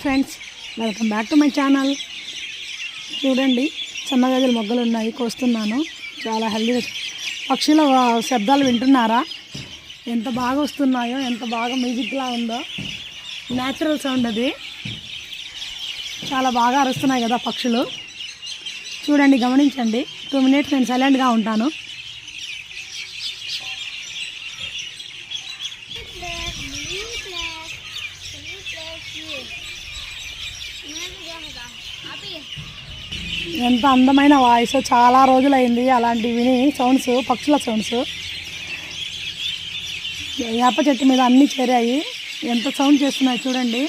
Friends, welcome back to my channel. చూడండి, సన్నగజల మొగ్గలు ఉన్నాయి, కోస్తున్నాను. చాలా హెల్దీగా. పక్షుల శబ్దాలు వింటున్నారా? ఎంత బాగా వస్తున్నాయో, ఎంత బాగా మ్యూజిక్లా ఉందో. న్యాచురల్ సౌండ్ అది. చాలా బాగా అరుస్తున్నాయి కదా పక్షులు. చూడండి, గమనించండి. 2 minutes నేను సైలెంట్గా ఉంటాను. ఎంత అందమైన వాయిస్. చాలా రోజులైంది అలాంటివి విని. సౌండ్స్, పక్షుల సౌండ్స్. వేప చెట్టు మీద అన్నీ చేరాయి. ఎంత సౌండ్ చేస్తున్నాయి చూడండి.